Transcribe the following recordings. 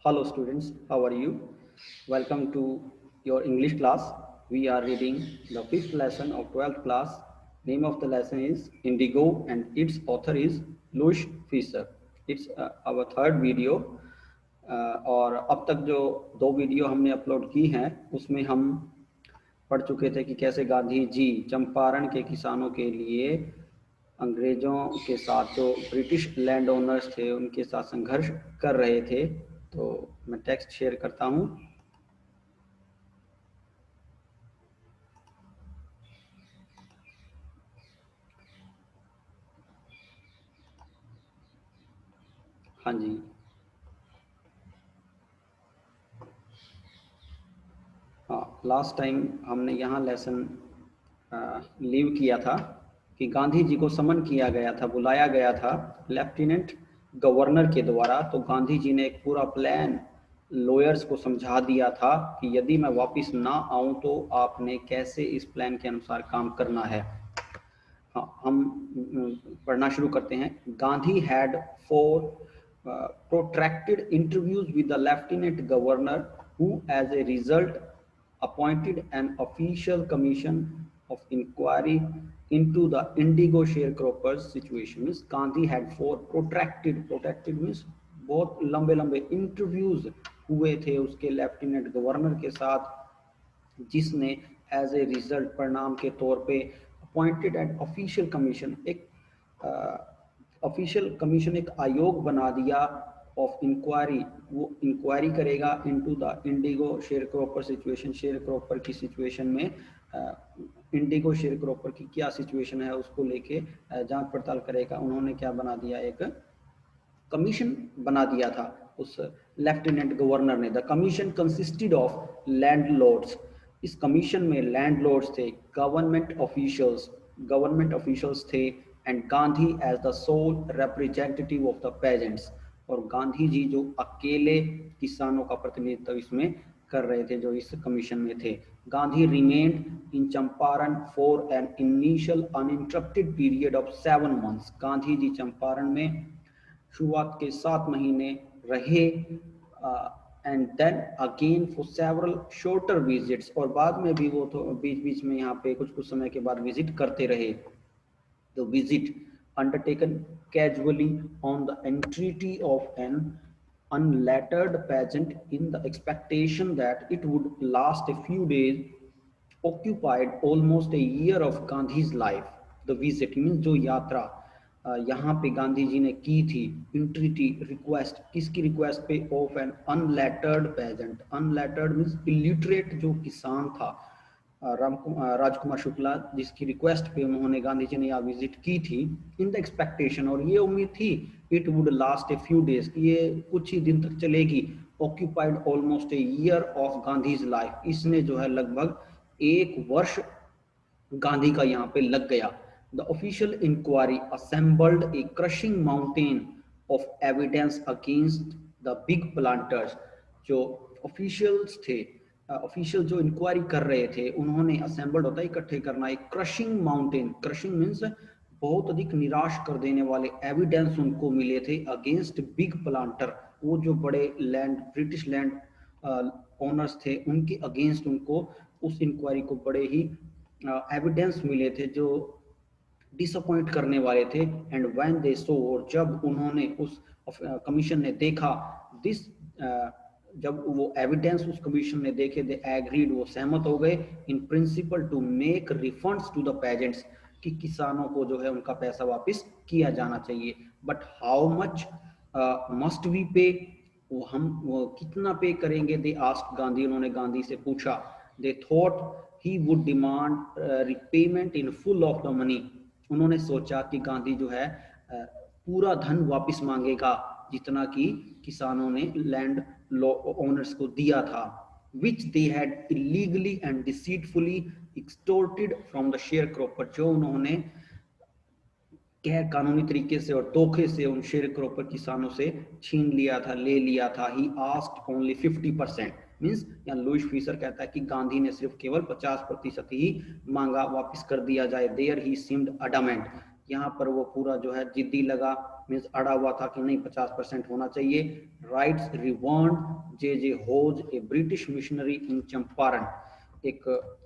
Hello students, how are you? Welcome to your English class. We are reading the fifth lesson of 12th class. Name of the lesson is Indigo and its author is Louis Fisher. It's our third video. और अब तक जो दो video हमने upload की हैं उसमें हम पढ़ चुके थे कि कैसे गांधी जी चंपारण के किसानों के लिए अंग्रेज़ों के साथ जो ब्रिटिश लैंड ओनर्स थे उनके साथ संघर्ष कर रहे थे। तो मैं टेक्स्ट शेयर करता हूँ। हाँ जी, हाँ, लास्ट टाइम हमने यहाँ लेसन लीव किया था कि गांधी जी को समन किया गया था, बुलाया गया था लेफ्टिनेंट गवर्नर के द्वारा। तो गांधी जी ने एक पूरा प्लान लॉयर्स को समझा दिया था कि यदि मैं वापस ना आऊं तो आपने कैसे इस प्लान के अनुसार काम करना है। हाँ, हम पढ़ना शुरू करते हैं। Gandhi had 4 protracted interviews with the lieutenant governor, who as a result appointed an official commission of inquiry into the indigo sharecroppers situation. Means Gandhi had 4 protracted means बहुत लंबे लंबे इंटरव्यूज हुए थे उसके लेफ्टिनेंट गवर्नर के साथ, जिसने एज ए रिजल्ट परिणाम के तौर पे अपॉइंटेड एंड ऑफिशियल कमीशन एक आयोग बना दिया ऑफ इंक्वायरी। वो इंक्वायरी करेगा into the Indigo share cropper situation. Share cropper की सिचुएशन में इंडिगो शेयर क्रॉपर की क्या सिचुएशन है उसको लेके जांच पड़ताल करेगा। उन्होंने क्या बना दिया, एक कमीशन बना दिया था उस लेफ्टिनेंट गवर्नर ने। The commission consisted of landlords. इस कमीशन में लैंडलॉर्ड्स थे, गवर्नमेंट ऑफिशियल्स थे, and Gandhi as the sole representative of the peasants. और गांधी जी जो अकेले किसानों का प्रतिनिधित्व इसमें कर रहे थे जो इस कमीशन में थे। Gandhi remained in Champaran for an initial uninterrupted period of 7 months। Gandhi ji Champaran में शुरुआत के 7 महीने रहे, and then again for several shorter visits. और बाद में भी वो तो बीच बीच में यहाँ पे कुछ समय के बाद विजिट करते रहे। The visit undertaken casually on the entry of an unlettered peasant in the expectation that it would last a few days, occupied almost a year of Gandhi's life. The visit means जो यात्रा यहाँ पे गांधी जी ने की थी, entreaty request, किसकी request पे, of an unlettered peasant. Unlettered means illiterate जो किसान था, राजकुमार शुक्ला, जिसकी रिक्वेस्ट पे उन्होंने गांधी जी ने यहाँ विजिट की थी। इन द एक्सपेक्टेशन, और ये उम्मीद थी, it would last a few days, ये कुछ ही दिन तक चलेगी। Occupied almost a year of Gandhi's life, इसने जो है लगभग 1 वर्ष गांधी का यहाँ पे लग गया। The official inquiry assembled a crushing mountain of evidence against the big planters. जो ऑफिशियल्स थे, ऑफिशियल जो इंक्वायरी कर रहे थे, उन्होंने असेंबल्ड होता है इकट्ठे करना, एक क्रशिंग माउंटेन। क्रशिंग मीन्स बहुत अधिक निराश कर देने वाले एविडेंस उनको मिले थे अगेंस्ट बिग प्लांटर। वो जो बड़े लैंड ब्रिटिश लैंड ओनर्स थे उनके अगेंस्ट उनको उस इंक्वायरी को बड़े ही एविडेंस मिले थे जो डिसअपॉइंट करने वाले थे। एंड व्हेन दे सो, और जब उन्होंने उस कमीशन ने देखा दिस, जब वो एविडेंस उस कमीशन ने देखे, दे एग्रीड, वो सहमत हो गए, in principle to make refunds to the peasants, कि किसानों को जो है उनका पैसा वापस किया जाना चाहिए। But how much must we pay, वो कितना पे करेंगे, दे आस्क्ड गांधी, उन्होंने गांधी से पूछा। They thought he would demand repayment in full of the money. उन्होंने सोचा कि गांधी जो है पूरा धन वापस मांगेगा जितना कि किसानों ने लैंड ओनर्स को दिया था, which they had illegally and deceitfully extorted from the sharecropper, जो उन्होंने गैर कानूनी तरीके से और धोखे से उन शेयर क्रॉपर किसानों से छीन लिया था, ले लिया था। ही आस्क्ड ओनली 50%, मीन्स यहाँ लुईस फिशर कहता है कि गांधी ने सिर्फ केवल 50% ही मांगा, वापस कर दिया जाए। देयर ही सीम्ड अडमेंट, यहाँ पर वो पूरा जो है जिद्दी लगा मीन्स अड़ा हुआ था कि नहीं 50% होना चाहिए। राइट्स रिवर्न जे होज ए ब्रिटिश मिशनरी इन चंपारण। एक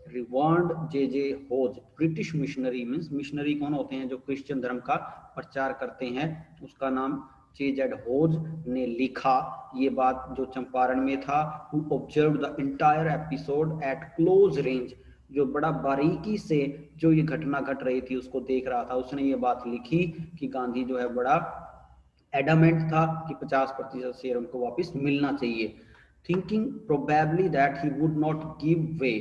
रिवर्न जे होज ब्रिटिश मिशनरी, मीन्स मिशनरी कौन होते हैं, जो क्रिश्चियन धर्म का प्रचार करते हैं, उसका नाम जे होज ने लिखा ये बात जो चंपारण में था। Who observe the entire episode eight close range, जो बड़ा बारीकी से जो ये घटना घट रही थी उसको देख रहा था, उसने ये बात लिखी कि गांधी जो है बड़ा एडमेंट था कि 50% शेयर उनको वापस मिलना चाहिए। Thinking probably that he would not give way,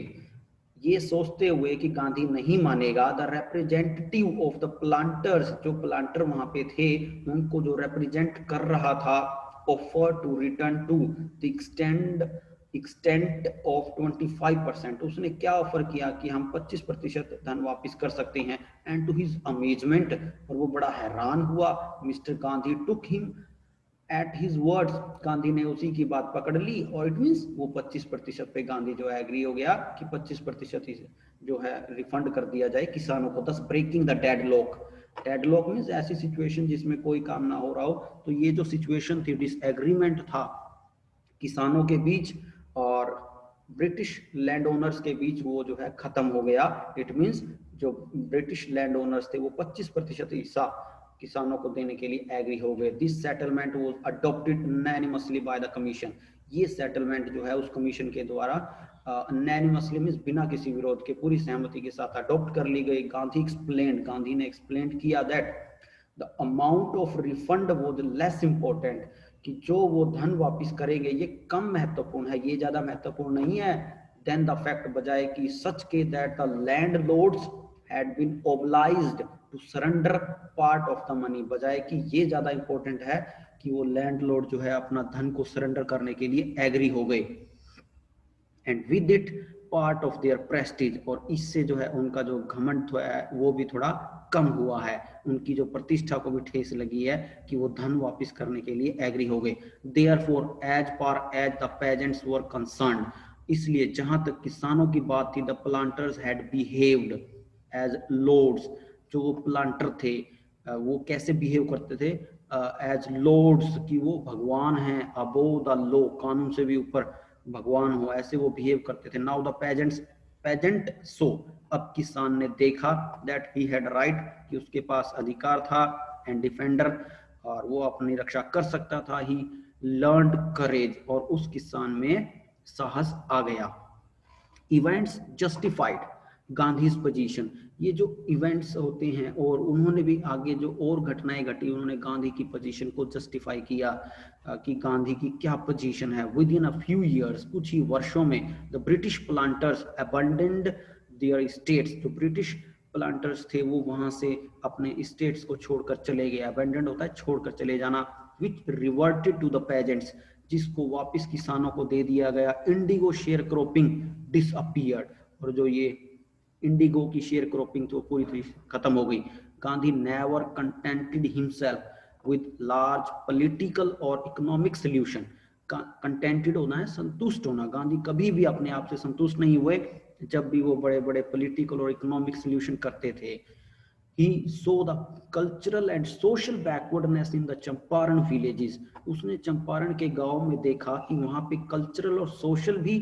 ये सोचते हुए कि गांधी नहीं मानेगा, the representative of the planters, जो प्लांटर वहां पे थे उनको जो रिप्रेजेंट कर रहा था, offer to return to the extent of 25%, उसने क्या ऑफर किया कि हम 25% धन वापस कर सकते हैं। एंड टू हिज अमेजमेंट, और वो बड़ा हैरान हुआ, mister Gandhi took him at his words, Gandhi ने उसी की बात पकड़ ली, और इट मीन्स वो 25% पे गांधी जो है एग्री हो गया कि 25% जो है रिफंड कर दिया जाए किसानों को। Thus breaking the deadlock, deadlock means ऐसी सिचुएशन जिसमें कोई काम ना हो रहा हो, तो ये जो सिचुएशन थी, डिसएग्रीमेंट था किसानों के बीच और ब्रिटिश लैंड ओनर्स के बीच, वो जो है खत्म हो गया। इट मीन्स जो ब्रिटिश लैंड ओनर्स थे वो 25% हिस्सा किसानों को देने के लिए एग्री हो गए। This settlement was adopted unanimously by the commission, ये सेटलमेंट जो है उस कमीशन के द्वारा अनैनिमसली मींस बिना किसी विरोध के पूरी सहमति के साथ अडॉप्ट कर ली गई। गांधी एक्सप्लेन, गांधी ने एक्सप्लेन किया that the amount of refund was less important, कि जो वो धन वापस करेंगे ये कम महत्वपूर्ण है, ये ज्यादा महत्वपूर्ण नहीं है देन द फैक्ट, बजाय कि सच के that the landlords had been obliged to surrender part of the money, बजाय कि ये ज्यादा इंपॉर्टेंट है कि वो लैंड लॉर्ड जो है अपना धन को सरेंडर करने के लिए एग्री हो गए। And with it part of their Prestige, और इससे जो है उनका जो घमंड है वो भी थोड़ा कम हुआ है, उनकी जो प्रतिष्ठा को भी ठेस लगी है कि वो धन वापस करने के लिए एग्री हो गए। Therefore as far as the peasants were concerned, इसलिए जहां तक किसानों की बात थी, the planters had behaved as lords, जो वो प्लांटर थे वो कैसे बिहेव करते थे, एज लॉर्ड्स, कि वो भगवान हैं, अबोव द लॉ, कानून से भी ऊपर भगवान हो, ऐसे वो बिहेव करते थे। नाउ द पेजेंट सो, अब किसान ने देखा दैट ही हैड राइट, कि उसके पास अधिकार था, एंड डिफेंडर, और वो अपनी रक्षा कर सकता था, ही लर्नड करेज, और उस किसान में साहस आ गया। इवेंट्स जस्टिफाइड गांधीज पोजीशन, ये जो इवेंट्स होते हैं और उन्होंने भी आगे जो और घटनाएं घटी उन्होंने गांधी की पोजीशन को जस्टिफाई किया कि गांधी की क्या पोजीशन है। Within a few years, कुछ ही वर्षों में, the British planters abandoned their estates, जो ब्रिटिश प्लांटर्स थे वो वहां से अपने स्टेट्स को छोड़कर चले गए। अबेंडेंड होता है छोड़कर चले जाना। विच रिवर्टेड टू द पेजेंट्स, जिसको वापस किसानों को दे दिया गया। इंडिगो शेयर क्रॉपिंग डिसअपीयर्ड, और जो ये इंडिगो की शेयर क्रॉपिंग तो पूरी तरह खत्म हो गई। Gandhi never contented himself with large political और इकोनॉमिक सोल्यूशन, कंटेंटेड होना है संतुष्ट होना, गांधी कभी भी अपने आप से संतुष्ट नहीं हुए जब भी वो बड़े बड़े पॉलिटिकल और इकोनॉमिक सोल्यूशन करते थे। He saw the cultural and social backwardness in the Champaran villages, उसने चंपारण के गांव में देखा कि वहां पे कल्चरल और सोशल भी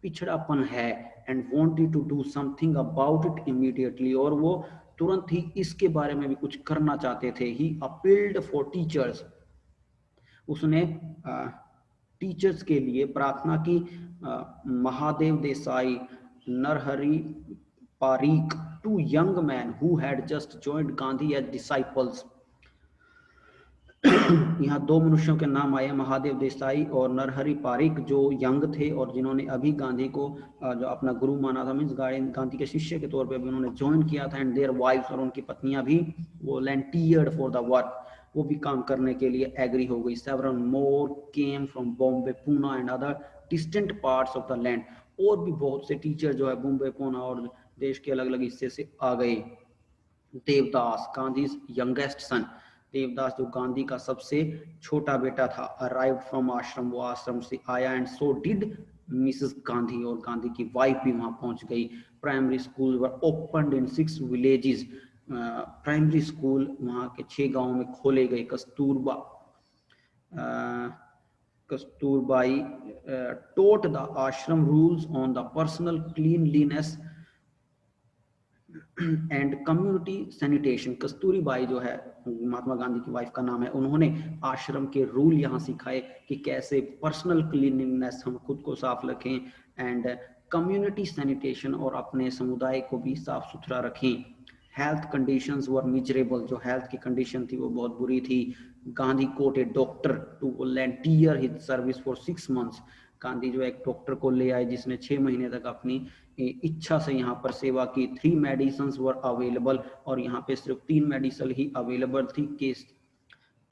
पिछड़ापन है, and wanted to do something about it immediately, और वो तुरंत ही इसके बारे में भी कुछ करना चाहते थे। He appealed for teachers, उसने टीचर्स के लिए प्रार्थना की। Mahadev Desai, Narhari Pareek, two young men who had just joined Gandhi as disciples, यहाँ दो मनुष्यों के नाम आए, महादेव देसाई और नरहरि पारीक, जो यंग थे और जिन्होंने अभी गांधी को जो अपना गुरु माना था, मीन्स गांधी के शिष्य के तौर पे भी उन्होंने ज्वाइन किया था। एंड देयर वाइफ्स, और उनकी पत्नियां भी वॉलंटियर्ड फॉर द वर्क, वो भी काम करने के लिए एग्री हो गई। Several more came from Bombay, Poona and other distant parts of the land, और भी बहुत से टीचर जो है बॉम्बे, पूना और देश के अलग अलग हिस्से से आ गए। देवदास, गांधी यंगेस्ट सन, देवदास जो गांधी का सबसे छोटा बेटा था, अराइव्ड फ्रॉम आश्रम, वो आश्रम से आया। And so did Mrs Gandhi, और गांधी की वाइफ भी वहां पहुंच गई। प्राइमरी स्कूल वर ओपनड इन 6 विलेजेस, प्राइमरी स्कूल वहाँ के 6 गांवों में खोले गए। Kasturbai taught the ashram rules on the personal cleanliness and community sanitation. Kasturi by जो है महात्मा गांधी की वाइफ का नाम है, उन्होंने आश्रम के रूल यहाँ सिखाए कि कैसे पर्सनल क्लीनिंगनेस हम खुद को साफ रखें एंड कम्युनिटी सैनिटेशन और अपने समुदाय को भी साफ सुथरा रखें। हेल्थ कंडीशंस वर मिजरेबल, जो हेल्थ की कंडीशन थी वो बहुत बुरी थी। Gandhi got a doctor to volunteer his service for 6 months। Gandhi जो एक डॉक्टर को ले आए जिसने 6 महीने तक अपनी इच्छा से यहाँ पर सेवा की। 3 मेडिसिन वर अवेलेबल, और यहाँ पे सिर्फ 3 मेडिसिन ही अवेलेबल थी।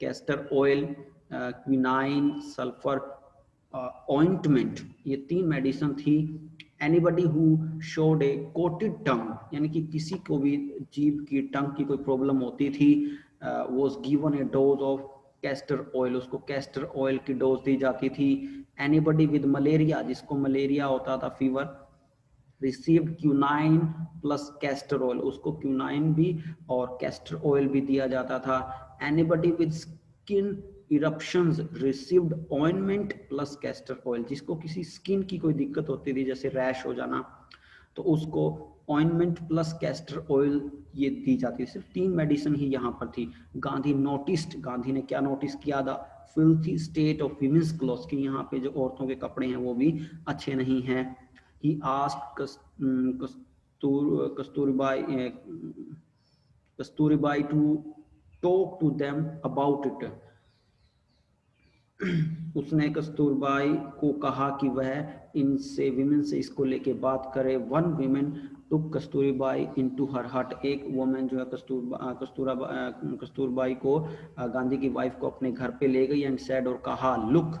Castor oil, quinine, sulphur ointment, ये 3 मेडिसिन थी। Anybody who showed A coated टंग, यानी कि किसी को भी जीभ की टंग की कोई प्रॉब्लम होती थी, was given a dose of castor oil, उसको कैस्टर ऑयल की डोज दी जाती थी। एनीबडी विद मलेरिया, जिसको मलेरिया होता था fever, received quinine plus castor oil, उसको क्यूनाइन भी और कैस्टर ऑयल भी दिया जाता था। Anybody with skin eruptions received ointment plus castor oil, जिसको किसी स्किन की कोई दिक्कत होती थी जैसे रैश हो जाना, तो उसको ऑइंटमेंट प्लस कैस्टर ऑयल ये दी जाती थी। सिर्फ 3 मेडिसिन ही यहाँ पर थी। गांधी नोटिस्ड, गांधी ने क्या नोटिस किया था? Filthy state of women's clothes, की यहाँ पे जो औरतों के कपड़े हैं वो भी अच्छे नहीं हैं। He asked Kasturibai to talk to them about it. उसने कस्तूरबाई को कहा कि वह इनसे, विमेन से इसको लेके बात करे। वन विमेन टुक कस्तूरबाई इनटू हर हट, एक वुमेन जो है कस्तूरबाई को, गांधी की वाइफ को अपने घर पे ले गई एंड सेड, और कहा, look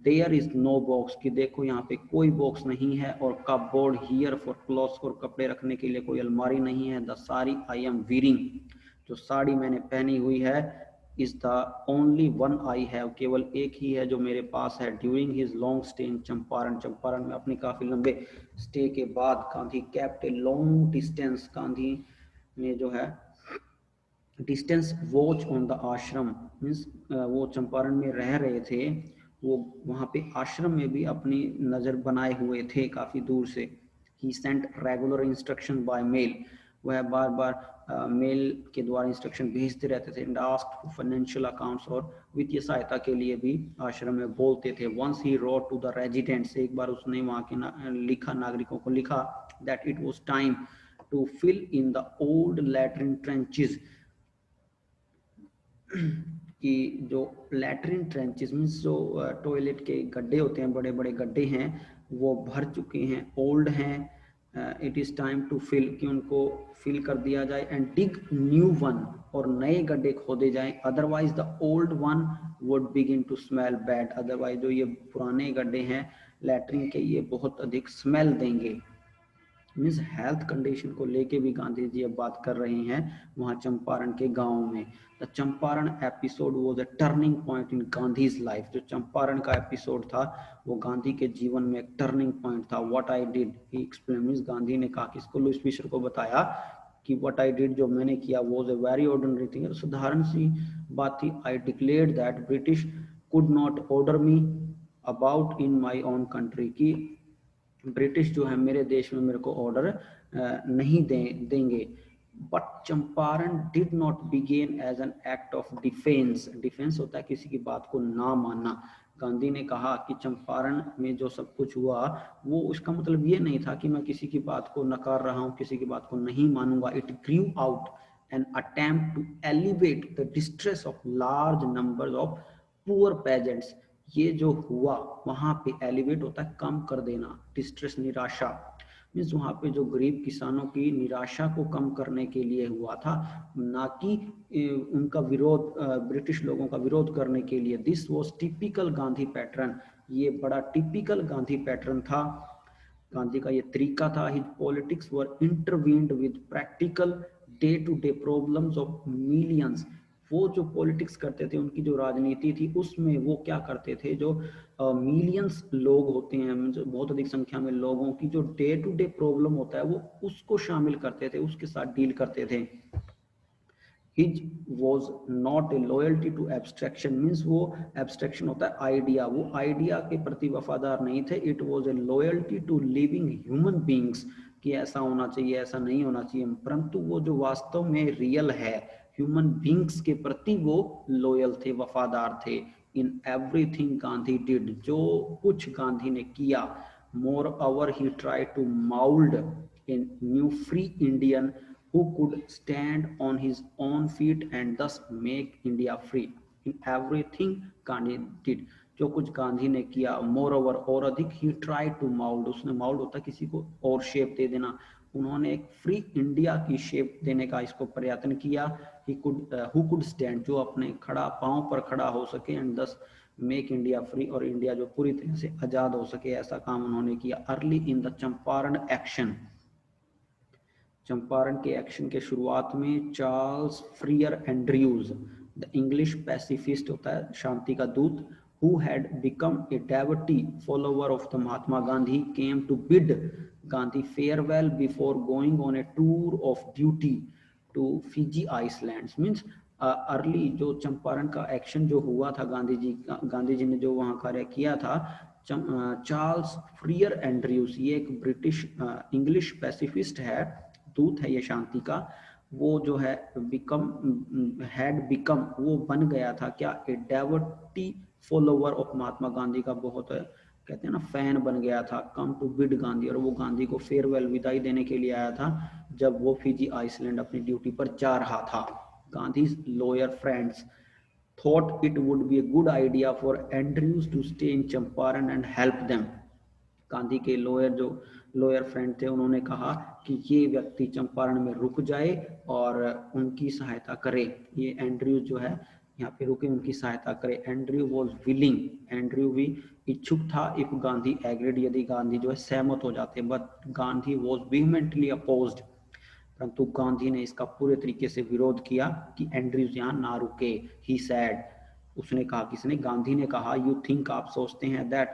there is no box, कि देखो यहाँ पे कोई बॉक्स नहीं है, और कपबोर्ड हियर फॉर क्लॉथ्स, और कपड़े रखने के लिए कोई अलमारी नहीं है। The sari I am veering, जो साड़ी मैंने पहनी हुई है, is the only one I have, केवल एक ही है जो मेरे पास है। During his long stay in Champaran, Champaran में अपनी काफी लंबे स्टे के बाद Gandhi kept a long distance, Gandhi ने जो है डिस्टेंस वॉच ऑन द आश्रम, मीन्स वो चंपारण में रह रहे थे, वो वहाँ पे आश्रम में भी अपनी नज़र बनाए हुए थे काफ़ी दूर से। He sent regular instruction by mail, वह बार बार मेल के द्वारा इंस्ट्रक्शन भेजते रहते थे। एंड आस्क्ड फाइनेंशियल अकाउंट्स, और वित्तीय सहायता के लिए भी आश्रम में बोलते थे। Once he wrote to the residents, एक बार उसने वहाँ के लिखा, नागरिकों को लिखा, that it was time to fill in the old latrine trenches, कि जो लैट्रिन ट्रेंचेस मीन्स जो टॉयलेट के गड्ढे होते हैं, बड़े बड़े गड्ढे हैं, वो भर चुके हैं, ओल्ड हैं। It is time to fill, कि उनको फिल कर दिया जाए। एंड डिग न्यू वन, और नए गड्ढे खोदे जाएं। Otherwise the old one would begin to smell bad, otherwise जो ये पुराने गड्ढे हैं लैट्रिन के, ये बहुत अधिक स्मेल देंगे। मीन्स हेल्थ कंडीशन को लेके भी गांधी जी अब बात कर रहे हैं वहाँ चंपारण के गांव में। The Champaran episode was a turning point in Gandhi's life, जो चंपारण का एपिसोड था वो गांधी के जीवन में एक टर्निंग पॉइंट था। What I did, he explain, means Gandhi ने कहा, किसको? लुईस फिशर को बताया कि व्हाट आई डिड, जो मैंने किया, was a very ordinary thing, साधारण सी बात थी। I declared that British could not order me about in my own country, की ब्रिटिश जो है मेरे देश में मेरे को ऑर्डर नहीं देंगे। But Champaran did not begin as an act of defence, defence होता है किसी की बात को ना मानना। गांधी ने कहा कि चंपारण में जो सब कुछ हुआ वो उसका मतलब ये नहीं था कि मैं किसी की बात को नकार रहा हूँ, किसी की बात को नहीं मानूंगा। It grew out an attempt to alleviate the distress of large number of poor peasants, ये जो हुआ वहां पे एलिवेट होता है कम कर देना, डिस्ट्रेस निराशा, मीन्स वहां पे जो गरीब किसानों की निराशा को कम करने के लिए हुआ था, ना कि उनका विरोध, ब्रिटिश लोगों का विरोध करने के लिए। This was typical Gandhi pattern, ये बड़ा टिपिकल गांधी पैटर्न था, गांधी का ये तरीका था। His politics were intertwined with practical day to day problems of millions, वो जो पॉलिटिक्स करते थे, उनकी जो राजनीति थी, उसमें वो क्या करते थे, जो मिलियंस लोग होते हैं, जो बहुत अधिक संख्या में लोगों की जो डे टू डे प्रॉब्लम होता है, वो उसको शामिल करते थे, उसके साथ डील करते थे। His was not a loyalty to abstraction, means वो abstraction होता है आइडिया, वो आइडिया के प्रति वफादार नहीं थे। It was a loyalty to living human beings, कि ऐसा होना चाहिए, ऐसा नहीं होना चाहिए, परंतु वो जो वास्तव में रियल है, ह्यूमन बींग्स के प्रति वो लॉयल थे, वफादार थे। इन एवरीथिंग गांधी डिड, जो कुछ गांधी ने किया, moreover he try to mould in new free Indian who could stand on his own feet and thus make India free. In everything Gandhi did, जो कुछ गांधी ने किया, मोर ओवर, और अधिक, ही ट्राई टू माउल्ड, उसने mould होता किसी को और शेप दे देना, उन्होंने एक फ्री इंडिया की शेप देने का इसको प्रयत्न किया। He could who could stand, जो अपने खड़ा पांव पर खड़ा हो सके, एंड दस मेक इंडिया फ्री, और इंडिया जो पूरी तरह से आजाद हो सके, ऐसा काम उन्होंने किया। Early in the Champaran action, Champaran के एक्शन के शुरुआत में Charles Freer Andrews, the English pacifist होता है शांति का दूत, who had become a devotee follower of the Mahatma Gandhi, came to bid Gandhi farewell before going on a tour of duty to Fiji Islands. Means early जो चंपारण का action जो हुआ था, गांधी जी ने जो वहां कार्य किया था, चार्ल्स फ्रियर एंड्रयूज, ये एक ब्रिटिश इंग्लिश पैसिफिस्ट है, दूत है ये शांति का, वो जो है बिकम, वो बन गया था क्या, ए devotee follower of Mahatma Gandhi का, बहुत कहते हैं ना फैन बन गया था। कम टू बिड गांधी, और वो गांधी को फेयरवेल, विदाई देने के लिए आया था, जब वो फिजी आइसलैंड अपनी ड्यूटी पर जा रहा था। Gandhi's lawyer friends thought it would be a good idea for Andrews to stay in Champaran and help them. Gandhi के लॉयर फ्रेंड थे, उन्होंने कहा कि ये व्यक्ति चंपारण में रुक जाए और उनकी सहायता करे। ये एंड्रयू जो है यहाँ पे रुके, उनकी सहायता करे। एंड्रयू वॉज विलिंग, एंड्रयू भी इच्छुक था, इफ गांधी एग्रीड, यदि गांधी जो है सहमत हो जाते, बट गांधी वॉज वीहमेंटली अपोज्ड, परंतु गांधी ने इसका पूरे तरीके से विरोध किया कि एंड्रयूज यहाँ ना रुके। ही सैड, उसने कहा, किसने, गांधी ने कहा, यू थिंक, आप सोचते हैं, that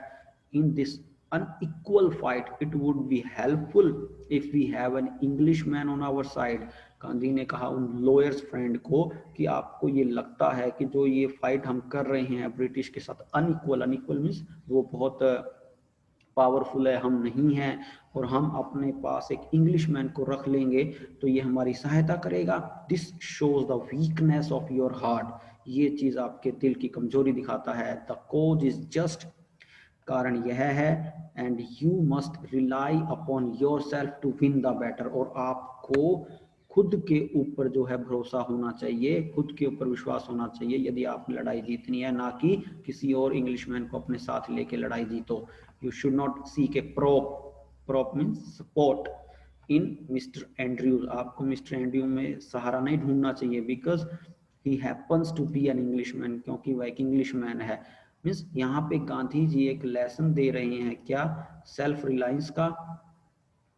in this unequal fight it would be helpful if we have an Englishman on our side. Gandhi ने कहा उन लॉयर्स फ्रेंड को कि आपको ये लगता है कि जो ये फाइट हम कर रहे हैं ब्रिटिश के साथ, अनइक्वल मीन्स वो बहुत पावरफुल है, हम नहीं हैं, और हम अपने पास एक इंग्लिशमैन को रख लेंगे तो ये हमारी सहायता करेगा। This shows the weakness of your heart, ये चीज आपके दिल की कमजोरी दिखाता है। द कोज इज जस्ट, कारण यह है, and you must rely upon yourself to win the battle, और आपको खुद के ऊपर जो है भरोसा होना चाहिए, खुद के ऊपर विश्वास होना चाहिए यदि आपने लड़ाई जीतनी है, ना कि किसी और इंग्लिशमैन को अपने साथ लेके लड़ाई जीतो। You should not seek a prop means support in Mr. Andrews, आपको मिस्टर एंड्रयू में सहारा नहीं ढूंढना चाहिए, because he happens to be an Englishman, क्योंकि वह एक इंग्लिशमैन है। मीन्स यहाँ पे गांधी जी एक लेसन दे रहे हैं क्या, सेल्फ रिलायंस का,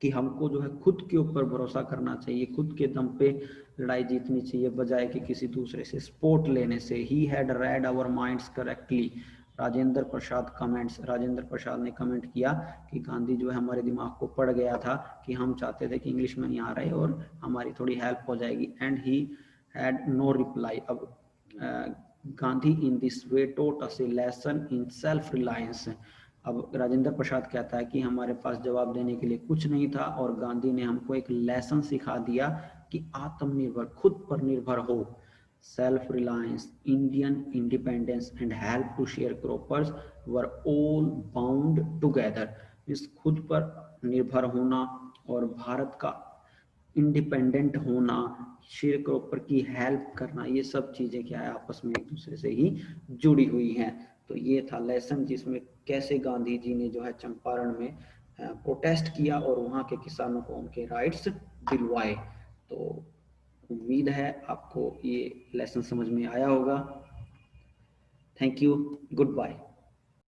कि हमको जो है खुद के ऊपर भरोसा करना चाहिए, खुद के दम पे लड़ाई जीतनी चाहिए, बजाय कि किसी दूसरे से सपोर्ट लेने से। He had read our minds correctly, Rajendra Prasad comments, Rajendra Prasad ने कमेंट किया कि गांधी जो है हमारे दिमाग को पड़ गया था, कि हम चाहते थे कि इंग्लिशमैन यहाँ रहे और हमारी थोड़ी हेल्प हो जाएगी। And he had no reply. अब Gandhi in this way taught us a lesson in self reliance. अब राजेंद्र प्रसाद कहता है कि हमारे पास जवाब देने के लिए कुछ नहीं था, और गांधी ने हमको एक लेसन सिखा दिया कि आत्मनिर्भर, खुद पर निर्भर हो। Self reliance, Indian independence and help to sharecroppers were all bound together. इस खुद पर निर्भर होना और भारत का इंडिपेंडेंट होना, शेयर क्रॉपर की हेल्प करना, ये सब चीजें क्या है, आपस में एक दूसरे से ही जुड़ी हुई हैं। तो ये था लेसन, जिसमें कैसे गांधी जी ने जो है चंपारण में प्रोटेस्ट किया और वहाँ के किसानों को उनके राइट्स दिलवाए। तो उम्मीद है आपको ये लेसन समझ में आया होगा। Thank you, good bye.